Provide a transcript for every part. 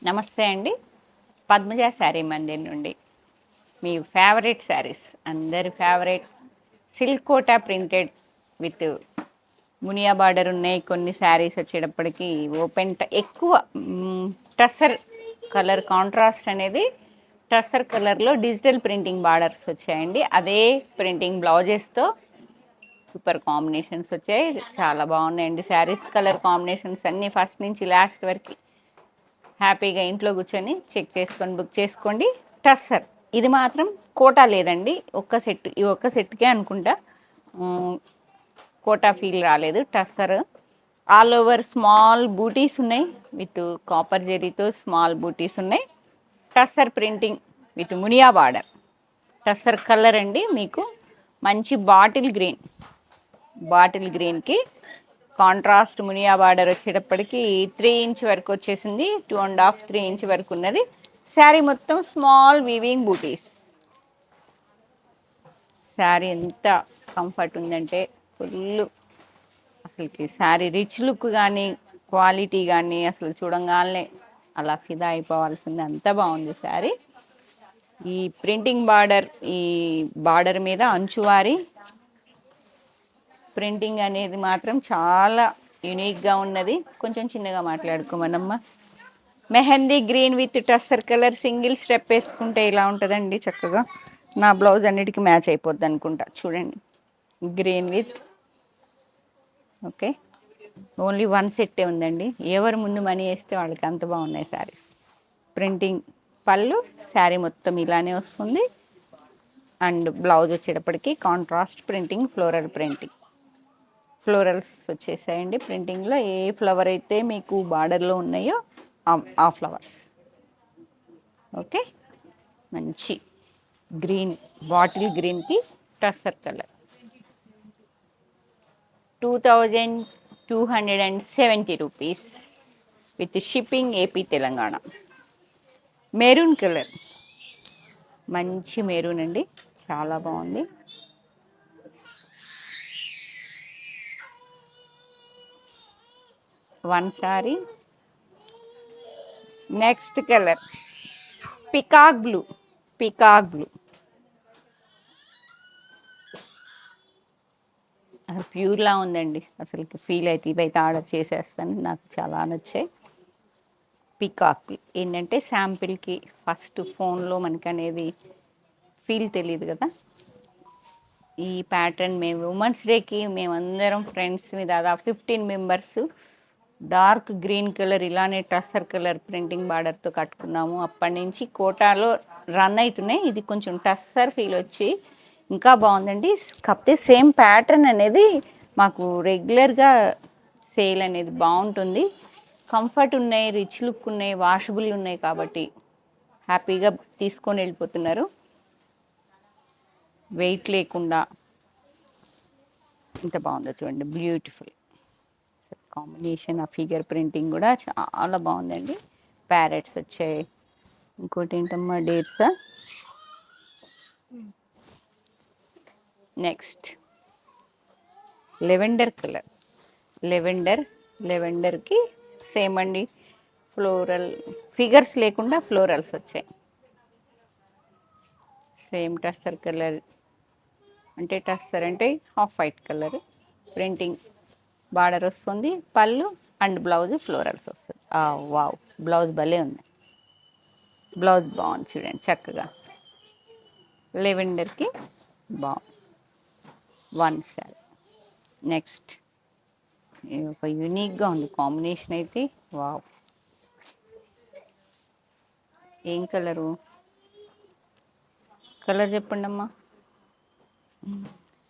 నమస్తే అండి. పద్మజ శారీ మందిర్ నుండి మీ ఫేవరెట్ శారీస్, అందరి favourite silk Kota printed with మునియా బార్డర్ ఉన్నాయి. కొన్ని శారీస్ వచ్చేటప్పటికి ఎక్కువ టస్సర్ కలర్ కాంట్రాస్ట్ అనేది టస్సర్ కలర్లో డిజిటల్ ప్రింటింగ్ బార్డర్స్ వచ్చాయండి. అదే ప్రింటింగ్ బ్లౌజెస్తో సూపర్ కాంబినేషన్స్ వచ్చాయి. చాలా బాగున్నాయండి శారీస్. కలర్ కాంబినేషన్స్ అన్నీ ఫస్ట్ నుంచి లాస్ట్ వరకు హ్యాపీగా ఇంట్లో కూర్చొని చెక్ చేసుకొని బుక్ చేసుకోండి. టస్సర్ ఇది మాత్రం కోటా లేదండి. ఈ ఒక్క సెట్కే అనుకుంటా కోటా ఫీల్ రాలేదు. టస్సర్ ఆల్ ఓవర్ స్మాల్ బూటీస్ ఉన్నాయి. విత్ కాపర్ జెరీతో స్మాల్ బూటీస్ ఉన్నాయి. టస్సర్ ప్రింటింగ్ విత్ మునియా బార్డర్. టస్సర్ కలర్ అండి. మీకు మంచి బాటిల్ గ్రీన్కి కాంట్రాస్ట్ మునియా బార్డర్ వచ్చేటప్పటికి 3 ఇంచ్ వరకు వచ్చేసింది. 2.5 3 ఇంచ్ వరకు ఉన్నది. శారీ మొత్తం స్మాల్ వీవింగ్ బూటీస్. శారీ ఎంత కంఫర్ట్ ఉందంటే ఫుల్, అసలుకి శారీ రిచ్ లుక్ కానీ క్వాలిటీ కానీ అసలు చూడంగానే అలా ఫిదా అయిపోవాల్సింది. అంత బాగుంది శారీ. ఈ ప్రింటింగ్ బార్డర్, ఈ బార్డర్ మీద అంచువారి ప్రింటింగ్ అనేది మాత్రం చాలా యూనిక్గా ఉన్నది. కొంచెం చిన్నగా మాట్లాడుకోమనమ్మా. Mehndi green with tussar colour single step వేసుకుంటే ఇలా ఉంటుందండి. చక్కగా నా బ్లౌజ్ అన్నిటికీ మ్యాచ్ అయిపోద్ది అనుకుంటా. చూడండి, గ్రీన్ విత్ ఓకే. ఓన్లీ 1 సెట్టే ఉందండి. ఎవరు ముందు మనీ వేస్తే వాళ్ళకి అంత బాగున్నాయి శారీస్. ప్రింటింగ్ పళ్ళు, శారీ మొత్తం ఇలానే వస్తుంది. అండ్ బ్లౌజ్ వచ్చేటప్పటికి కాంట్రాస్ట్ ప్రింటింగ్, ఫ్లోరల్స్ వచ్చేసాయండి. ప్రింటింగ్లో ఏ ఫ్లవర్ అయితే మీకు బార్డర్లో ఉన్నాయో ఆ ఫ్లవర్స్. ఓకే, మంచి గ్రీన్, బాటిల్ గ్రీన్కి tussar colour. 2270 rupees with shipping AP Telangana. Maroon colour, మంచి మెరూన్ అండి, చాలా బాగుంది. One sorry. Next colour peacock blue. అసలు ప్యూర్లా ఉందండి. అసలుకి ఫీల్ అయితే ఇవైతే ఆర్డర్ చేసేస్తాను. నాకు చాలా నచ్చాయి. పికాక్ ఏంటంటే శాంపిల్కి ఫస్ట్ ఫోన్లో మనకి అనేది ఫీల్ తెలియదు కదా. ఈ ప్యాటర్న్ మేము ఉమెన్స్ డేకి మేమందరం ఫ్రెండ్స్ దాదాపు 15 మెంబర్స్ డార్క్ గ్రీన్ కలర్ ఇలానే టస్సర్ కలర్ ప్రింటింగ్ బార్డర్తో కట్టుకున్నాము. అప్పటి నుంచి కోటాలో రన్ అవుతున్నాయి. ఇది కొంచెం టస్సర్ ఫీల్ వచ్చి ఇంకా బాగుందండి. కాకపోతే సేమ్ ప్యాటర్న్ అనేది మాకు రెగ్యులర్గా సేల్ అనేది బాగుంటుంది. కంఫర్ట్ ఉన్నాయి, రిచ్ లుక్ ఉన్నాయి, వాషబుల్ ఉన్నాయి కాబట్టి హ్యాపీగా తీసుకొని వెళ్ళిపోతున్నారు. వెయిట్ లేకుండా ఇంత బాగుందో చూడండి. Beautiful combination. ఆ ఫిగర్ ప్రింటింగ్ కూడా చాలా బాగుందండి. ప్యారెట్స్ వచ్చాయి. ఇంకోటి ఏంటమ్మా, డేట్సా. Next lavender colour. లెవెండర్కి సేమ్ అండి. ఫ్లోరల్ ఫిగర్స్ లేకుండా ఫ్లోరల్స్ వచ్చాయి. సేమ్ టస్సర్ కలర్ అంటే టస్సర్ అంటే half white colour printing border వస్తుంది. పళ్ళు అండ్ బ్లౌజ్ ఫ్లోరల్స్ వస్తుంది. వావ్, బ్లౌజ్ భలే ఉంది. బ్లౌజ్ బాగుంది చూడండి చక్కగా. లెవెండర్కి బాగుంది. One sorry. నెక్స్ట్ ఒక యూనిక్గా ఉంది కాంబినేషన్ అయితే. వావ్, ఏం కలరు? కలర్ చెప్పండి అమ్మా.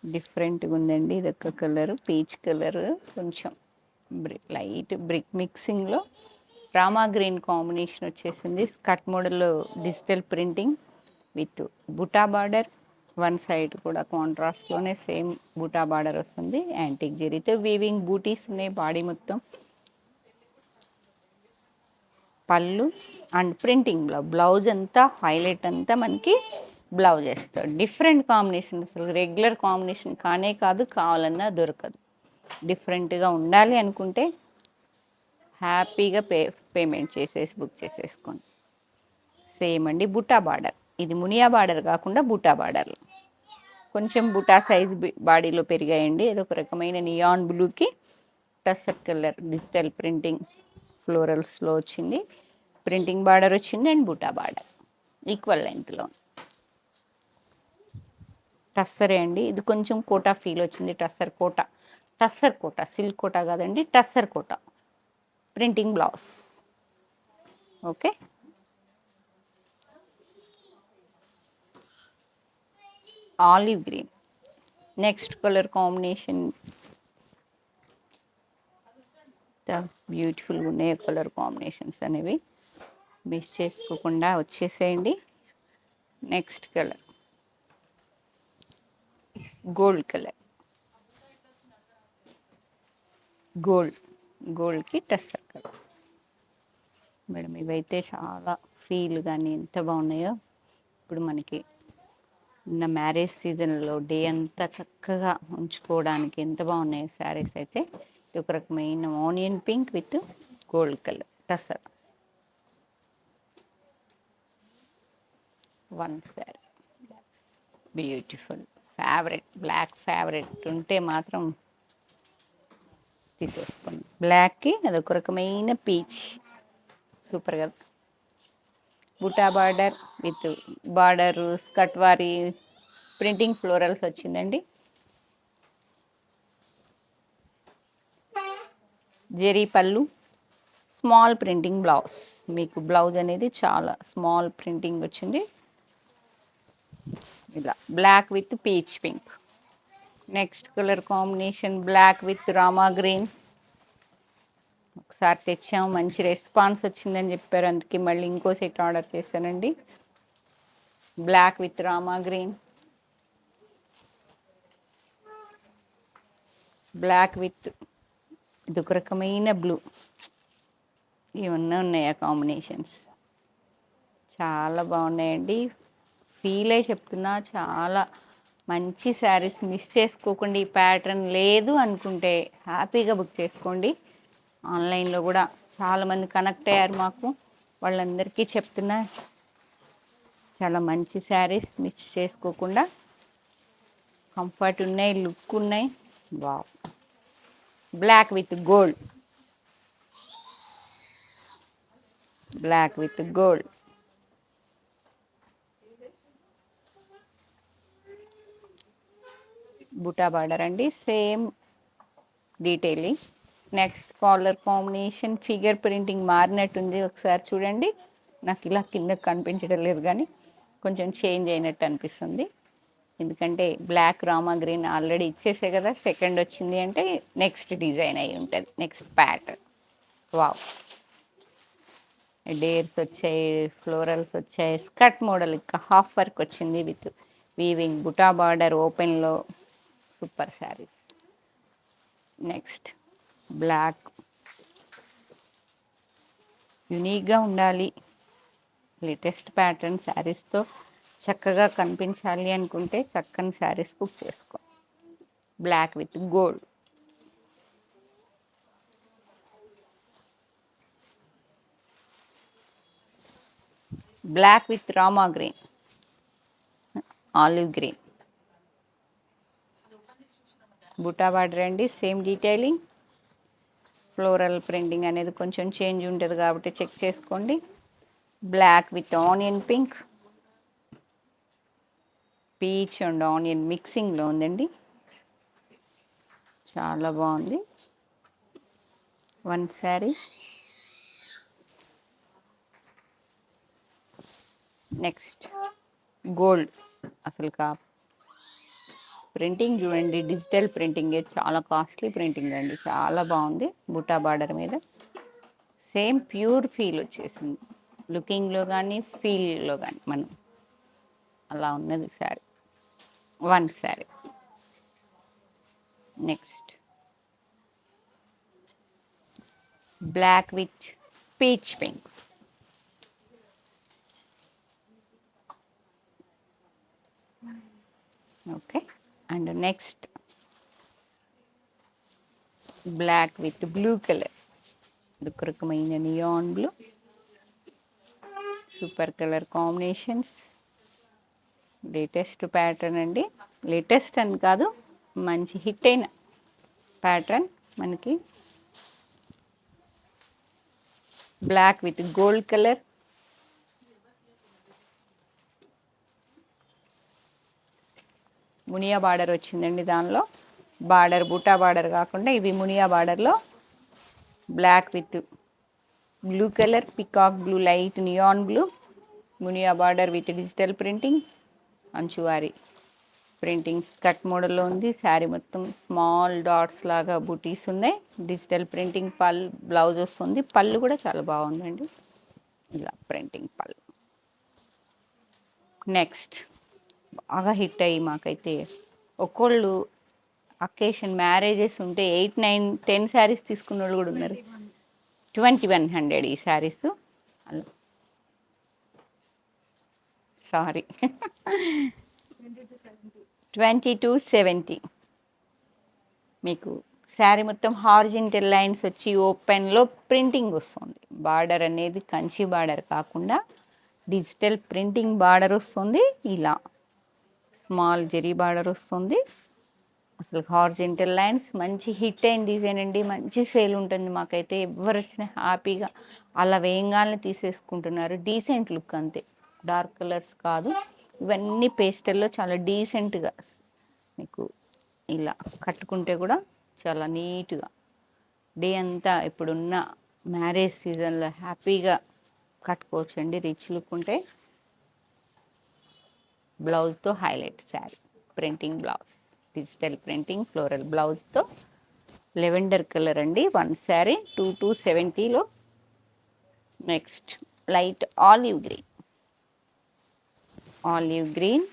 డిఫరెంట్గా ఉందండి. ఇదొక కలరు పీచ్ కలరు, కొంచెం లైట్ బ్రిక్ మిక్సింగ్లో రామా గ్రీన్ కాంబినేషన్ వచ్చేసింది. స్కర్ట్ మోడల్లో digital printing with buta border. One side కూడా కాంట్రాస్ట్లోనే సేమ్ బుటా బార్డర్ వస్తుంది. యాంటిక్ జెరీతో వీవింగ్ బూటీస్ ఉన్నాయి బాడీ మొత్తం. పళ్ళు అండ్ ప్రింటింగ్ బ్లౌజ్ అంతా హైలైట్ అంతా మనకి బ్లౌజ్ వేస్తాడు. డిఫరెంట్ కాంబినేషన్, అసలు రెగ్యులర్ కాంబినేషన్ కానే కాదు, కావాలన్నా దొరకదు. డిఫరెంట్గా ఉండాలి అనుకుంటే హ్యాపీగా పేమెంట్ చేసేసి బుక్ చేసేసుకోండి. సేమ్ అండి బుటా బార్డర్, ఇది మునియా బార్డర్ కాకుండా బుటా బార్డర్, కొంచెం బుటా సైజ్ బాడీలో పెరిగాయండి. ఇది ఒక రకమైన నియాన్ బ్లూకి టస్సర్ కలర్ డిజిటల్ ప్రింటింగ్ ఫ్లోరల్స్లో వచ్చింది. ప్రింటింగ్ బార్డర్ వచ్చింది అండ్ బుటా బార్డర్ ఈక్వల్ లెంత్లో. టస్సరే అండి, ఇది కొంచెం కోటా ఫీల్ వచ్చింది. టస్సర్ కోటా సిల్క్ కోటా కాదండి, tussar Kota printing blouse. Okay, olive green next colour combination. బ్యూటిఫుల్గా ఉన్నాయి కలర్ కాంబినేషన్స్ అనేవి, మిస్ చేసుకోకుండా వచ్చేసేయండి. నెక్స్ట్ కలర్ గోల్డ్ కలర్, గోల్డ్కి టస్సర్ కలర్. మేడం ఇవైతే చాలా ఫీల్ కానీ ఎంత బాగున్నాయో. ఇప్పుడు మనకి ఉన్న మ్యారేజ్ సీజన్లో డే అంతా చక్కగా ఉంచుకోవడానికి ఎంత బాగున్నాయి శారీస్ అయితే. ఇది ఒక రకమైన onion pink with gold colour tussar. One sari beautiful favourite, black favourite ఉంటే మాత్రం తీసేసుకోండి. బ్లాక్కి అదొక రకమైన పీచ్, సూపర్ కదా. బుటా బార్డర్ విత్ బార్డర్ కట్వారీ ప్రింటింగ్ ఫ్లోరల్స్ వచ్చిందండి. జెరీ పళ్ళు, స్మాల్ ప్రింటింగ్ బ్లౌజ్. మీకు బ్లౌజ్ అనేది చాలా స్మాల్ ప్రింటింగ్ వచ్చింది. ఇలా black with peach pink. Next colour combination black with Rama green. ఒకసారి తెచ్చాము, మంచి రెస్పాన్స్ వచ్చిందని చెప్పారు, అందుకే మళ్ళీ ఇంకో సెట్ ఆర్డర్ చేశానండి. Black with Rama green, black with ఇది ఒక రకమైన బ్లూ. ఇవన్నీ ఉన్నాయి ఆ కాంబినేషన్స్, చాలా బాగున్నాయండి. ఫీల్ అయి చెప్తున్నా, చాలా మంచి శారీస్. మిస్ చేసుకోకండి. ఈ ప్యాటర్న్ లేదు అనుకుంటే హ్యాపీగా బుక్ చేసుకోండి. ఆన్లైన్లో కూడా చాలామంది కనెక్ట్ అయ్యారు మాకు, వాళ్ళందరికీ చెప్తున్నా, చాలా మంచి శారీస్ మిస్ చేసుకోకుండా, కంఫర్ట్ ఉన్నాయి, లుక్ ఉన్నాయి. Wow, black with gold, black with gold. Buta border అండి, same detailing. Next colour combination figure printing మారినట్టుంది, ఒకసారి చూడండి. నాకు ఇలా కింద కనిపించడం లేదు కానీ కొంచెం చేంజ్ అయినట్టు అనిపిస్తుంది. ఎందుకంటే బ్లాక్ రామా గ్రీన్ ఆల్రెడీ ఇచ్చేసే కదా, సెకండ్ వచ్చింది అంటే నెక్స్ట్ డిజైన్ అయి ఉంటుంది, నెక్స్ట్ ప్యాటర్న్. వావ్, డేర్స్ వచ్చాయి, ఫ్లోరల్స్ వచ్చాయి, స్కర్ట్ మోడల్ ఇంకా హాఫ్ వర్క్ వచ్చింది విత్ వీవింగ్ బుటా బార్డర్ ఓపెన్లో. సూపర్ శారీ. నెక్స్ట్ బ్లాక్, యునీక్గా ఉండాలి, లేటెస్ట్ ప్యాటర్న్ శారీస్తో చక్కగా కనిపించాలి అనుకుంటే చక్కని శారీస్ బుక్ చేసుకో. Black with gold, black with Rama green, olive green. Buta border అండి, సేమ్ డీటెయిలింగ్. ఫ్లోరల్ ప్రింటింగ్ అనేది కొంచెం చేంజ్ ఉంటుంది కాబట్టి చెక్ చేసుకోండి. Black with onion pink, peach and onion మిక్సింగ్లో ఉందండి, చాలా బాగుంది. వన్ శారీ. నెక్స్ట్ గోల్డ్, అసలు ప్రింటింగ్ చూడండి, డిజిటల్ ప్రింటింగ్, చాలా కాస్ట్లీ ప్రింటింగ్ అండి, చాలా బాగుంది. బుటా బార్డర్ మీద సేమ్ ప్యూర్ ఫీల్ వచ్చేసింది, లుకింగ్లో కానీ ఫీల్లో కానీ మనం అలా ఉన్నది sari. One sari. Next black with peach pink, okay. And next black with blue colour, ఒక రకమైన neon blue, super colour combinations, latest pattern అండి. లేటెస్ట్ అని కాదు, మంచి హిట్ అయిన ప్యాటర్న్. మనకి బ్లాక్ విత్ గోల్డ్ కలర్, మునియా బార్డర్ వచ్చిందండి. దానిలో బార్డర్ బూటా బార్డర్ కాకుండా ఇవి మునియా బార్డర్లో black with blue colour, peacock blue, light neon blue, మునియా బార్డర్ విత్ డిజిటల్ ప్రింటింగ్, అంచువారి ప్రింటింగ్ కట్ మోడల్లో ఉంది. శారీ మొత్తం స్మాల్ డాట్స్ లాగా బూటీస్ ఉన్నాయి. డిజిటల్ ప్రింటింగ్ బ్లౌజ్ వస్తుంది. పళ్ళు కూడా చాలా బాగుందండి. ఇలా ప్రింటింగ్ పళ్ళు. నెక్స్ట్ బాగా హిట్ అయ్యి మాకైతే ఒక్కోళ్ళు అకేషన్ మ్యారేజెస్ ఉంటే 8, 9, 10 శారీస్ తీసుకున్న వాళ్ళు కూడా ఉన్నారు. 2100 ఈ శారీస్. సారీ 2270. మీకు శారీ మొత్తం హారిజెంటల్ లైన్స్ వచ్చి ఓపెన్లో ప్రింటింగ్ వస్తుంది. బార్డర్ అనేది కంచి బార్డర్ కాకుండా డిజిటల్ ప్రింటింగ్ బార్డర్ వస్తుంది. ఇలా స్మాల్ జెరీ బార్డర్ వస్తుంది. అసలు హారిజెంటల్ లైన్స్ మంచి హిట్ అయిన డిజైన్ అండి. మంచి సేల్ ఉంటుంది. మాకైతే ఎవరు వచ్చినా హ్యాపీగా అలా వేయంగానే తీసేసుకుంటున్నారు. డీసెంట్ లుక్ అంతే, డార్క్ కలర్స్ కాదు. ఇవన్నీ పేస్టల్లో చాలా డీసెంట్గా మీకు ఇలా కట్టుకుంటే కూడా చాలా నీట్గా డే అంతా ఇప్పుడున్న మ్యారేజ్ సీజన్లో హ్యాపీగా కట్టుకోవచ్చు అండి. రిచ్ లుక్ ఉంటే బ్లౌజ్తో highlight sari, printing blouse, digital printing floral బ్లౌజ్తో లెవెండర్ కలర్ అండి. వన్ శారీ 2270లో. Next light olive green, olive green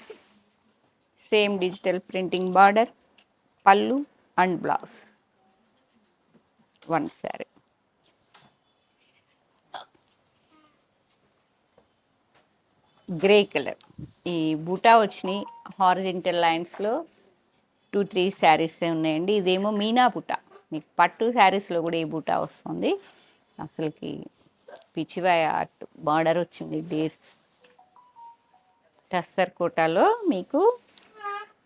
same digital printing border, pallu and blouse. One sari. Grey colour, ఈ బూటా వచ్చినాయి హారిజెంటల్ లైన్స్లో 2-3 శారీస్ ఉన్నాయండి. ఇదేమో మీనా బూటా. మీకు పట్టు శారీస్లో కూడా ఈ బూటా వస్తుంది. అసలుకి పిచ్చివాయ ఆర్ట్ బార్డర్ వచ్చింది. డేర్స్ టస్సర్ కోటాలో మీకు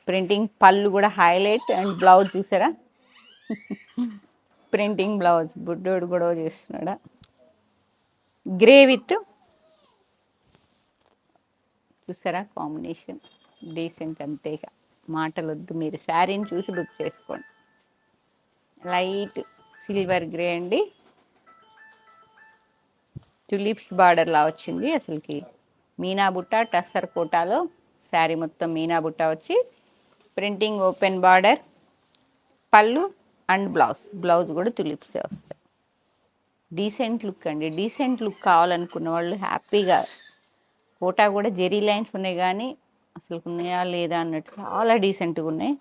ప్రింటింగ్ పళ్ళు కూడా హైలైట్ అండ్ బ్లౌజ్ చూసారా ప్రింటింగ్ బ్లౌజ్. బుడ్డోడు గొడవ చేస్తున్నాడా. గ్రే విత్ చూసారా కాంబినేషన్ డీసెంట్. అంతేగా మాటలు వద్దు, మీరు శారీని చూసి బుక్ చేసుకోండి. లైట్ సిల్వర్ గ్రే అండి. టులిప్స్ బార్డర్లా వచ్చింది. అసలుకి మీనా బుట్ట టస్సర్ కోటాలో శారీ మొత్తం మీనా బుట్ట వచ్చి printing open border, pallu and blouse కూడా టులిప్సే వస్తాయి. డీసెంట్ లుక్ అండి. డీసెంట్ లుక్ కావాలనుకున్న వాళ్ళు హ్యాపీగా, కోటా కూడా జెరీ లైన్స్ ఉన్నాయి కానీ అసలు ఉన్నాయా లేదా అన్నట్టు చాలా డీసెంట్గా ఉన్నాయి.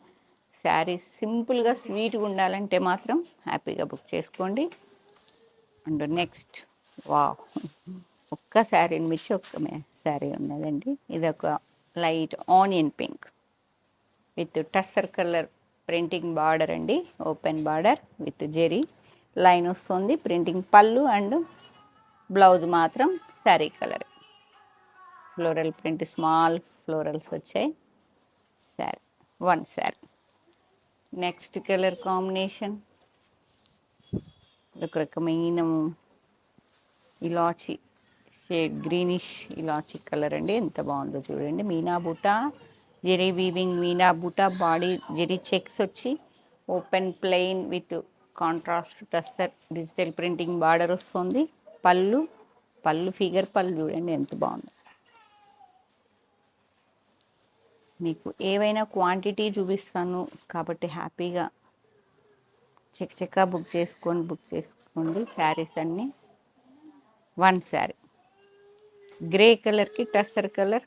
శారీ సింపుల్గా స్వీట్గా ఉండాలంటే మాత్రం హ్యాపీగా బుక్ చేసుకోండి. అండ్ నెక్స్ట్ ఒక్క శారీని మించి ఒక్క శారీ ఉన్నదండి. ఇది ఒక light onion pink with tussar colour printing border అండి. Open border with zari line వస్తుంది. ప్రింటింగ్ పళ్ళు అండ్ బ్లౌజ్ మాత్రం sari colour. Floral print, small florals వచ్చాయి. Sari one sari. Next colour combination ఒక రకమైన elaichi shade, greenish elaichi colour అండి. ఎంత బాగుందో చూడండి. మీనా బూటా జెరీ వీవింగ్, మీనా బూటా బాడీ జెరీ చెక్స్ వచ్చి open plain with contrast tussar digital printing border వస్తుంది. పళ్ళు ఫిగర్ పళ్ళు చూడండి ఎంత బాగుంది. మీకు ఏవైనా క్వాంటిటీ చూపిస్తాను కాబట్టి హ్యాపీగా చెక్క బుక్ చేసుకోండి శారీస్ అన్నీ. వన్ శారీ గ్రే కలర్కి టస్సర్ కలర్,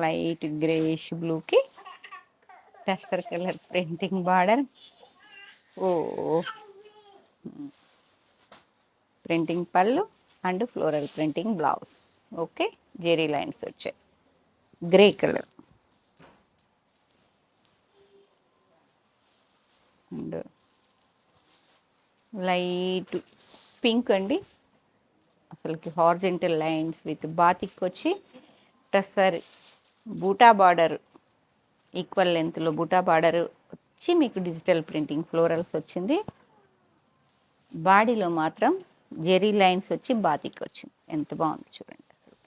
లైట్ గ్రేష్ బ్లూకి tussar colour printing border, printing pallu and floral printing blouse. Okay, zari lines వచ్చాయి. Grey colour and light pink అండి, అసలుకి హార్జెంటల్ లైన్స్ విత్ బాతిక్ వచ్చి టస్సర్ బూటా బార్డర్, ఈక్వల్ లెంత్లో బూటా బార్డర్ వచ్చి మీకు డిజిటల్ ప్రింటింగ్ ఫ్లోరల్స్ వచ్చింది. బాడీలో మాత్రం జెరీ లైన్స్ వచ్చి బాతిక్ వచ్చింది. ఎంత బాగుంది చూడండి. అసలు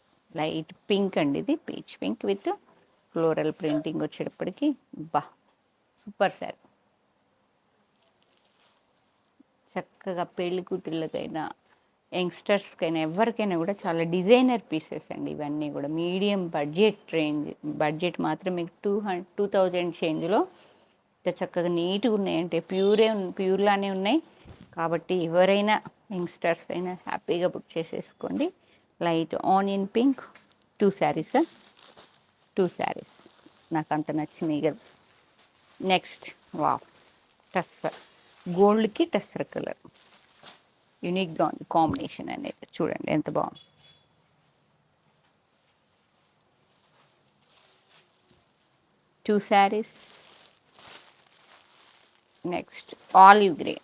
లైట్ పింక్ అండి, ఇది peach pink with floral printing వచ్చేటప్పటికి బా సూపర్ శారీ. చక్కగా పెళ్లి కూతుళ్ళకైనా యంగ్స్టర్స్కైనా ఎవరికైనా కూడా చాలా డిజైనర్ పీసెస్ అండి ఇవన్నీ కూడా. మీడియం బడ్జెట్ రేంజ్, బడ్జెట్ మాత్రం మీకు 2000 చేంజ్లో ఇంత చక్కగా నీట్గా ఉన్నాయంటే ప్యూర్లానే ఉన్నాయి. కాబట్టి ఎవరైనా యంగ్స్టర్స్ అయినా హ్యాపీగా బుక్ చేసేసుకోండి. Light onion pink 2 saris, 2 saris నాకు అంత నచ్చినాయి కదా. నెక్స్ట్ వావ్, టస్సర్ గోల్డ్కి టస్సర్ కలర్ యూనిక్గా ఉంది కాంబినేషన్ అనేది. చూడండి ఎంత బాగుంది. Two saris. Next olive grey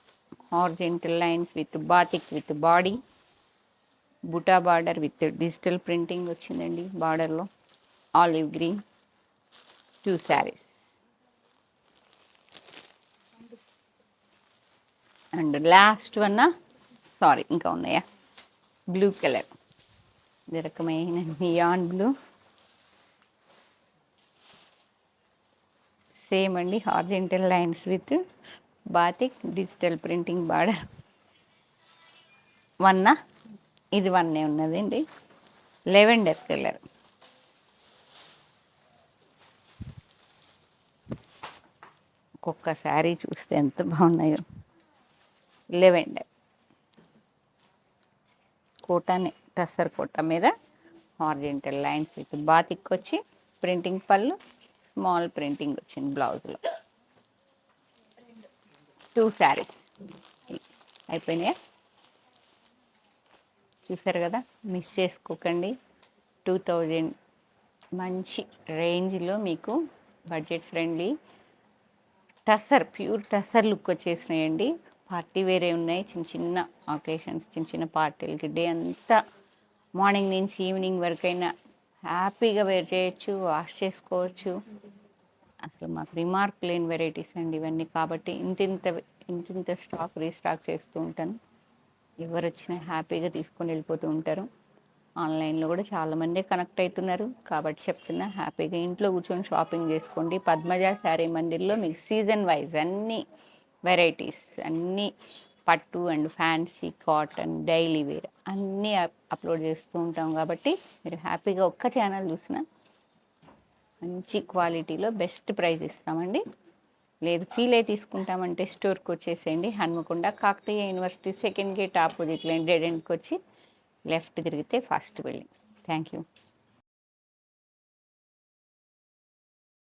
horizontal lines with batik with body, buta border with digital printing వచ్చిందండి బార్డర్లో. Olive green 2 saris. And last one, sorry ఇంకా ఉన్నాయా, బ్లూ కలర్, ఇది రకమైన నియాన్ బ్లూ, సేమ్ అండి horizontal lines with batik digital printing border. ఇది వన్నే ఉన్నదండి. లెవెండర్ కలర్, ఒక్కొక్క శారీ చూస్తే ఎంత బాగున్నాయో. లెవెండర్ కోటానే, టస్సర్ కోట మీద హార్జెంటల్ లైన్స్ విత్ బాతిక్ వచ్చి ప్రింటింగ్ పళ్ళు, స్మాల్ ప్రింటింగ్ వచ్చింది బ్లౌజ్లో. 2 శారీస్ అయిపోయినాయా? చూసారు కదా, మిస్ చేసుకోకండి. 2000 మంచి రేంజ్లో మీకు budget friendly tussar, pure tussar look వచ్చేసినాయండి. పార్టీ వేరే ఉన్నాయి, చిన్న చిన్న అకేషన్స్, చిన్న చిన్న పార్టీలకి డే అంతా మార్నింగ్ నుంచి ఈవినింగ్ వరకైనా హ్యాపీగా వేర్ చేయొచ్చు, వాష్ చేసుకోవచ్చు. అసలు మాకు రిమార్క్ లేని వెరైటీస్ అండి ఇవన్నీ. కాబట్టి ఇంతింత స్టాక్ రీస్టాక్ చేస్తూ ఉంటాను. ఎవరు వచ్చినా హ్యాపీగా తీసుకొని వెళ్ళిపోతూ ఉంటారు. ఆన్లైన్లో కూడా చాలామంది కనెక్ట్ అవుతున్నారు. కాబట్టి చెప్తున్నా, హ్యాపీగా ఇంట్లో కూర్చొని షాపింగ్ చేసుకోండి. పద్మజ శారీ మందిర్లో మీకు సీజన్ వైజ్ అన్ని వెరైటీస్, అన్నీ పట్టు and fancy, cotton, daily wear అన్నీ అప్లోడ్ చేస్తూ ఉంటాం. కాబట్టి మీరు హ్యాపీగా ఒక్క ఛానల్ చూసినా మంచి క్వాలిటీలో బెస్ట్ ప్రైస్ ఇస్తామండి. లేదు ఫీల్ అయి తీసుకుంటామంటే స్టోర్కి వచ్చేసేయండి. Hanamkonda Kakatiya university second gate ఆపోజిట్లో డెడ్ ఎండ్కి వచ్చి లెఫ్ట్ తిరిగితే ఫస్ట్ బిల్డింగ్. Thank you.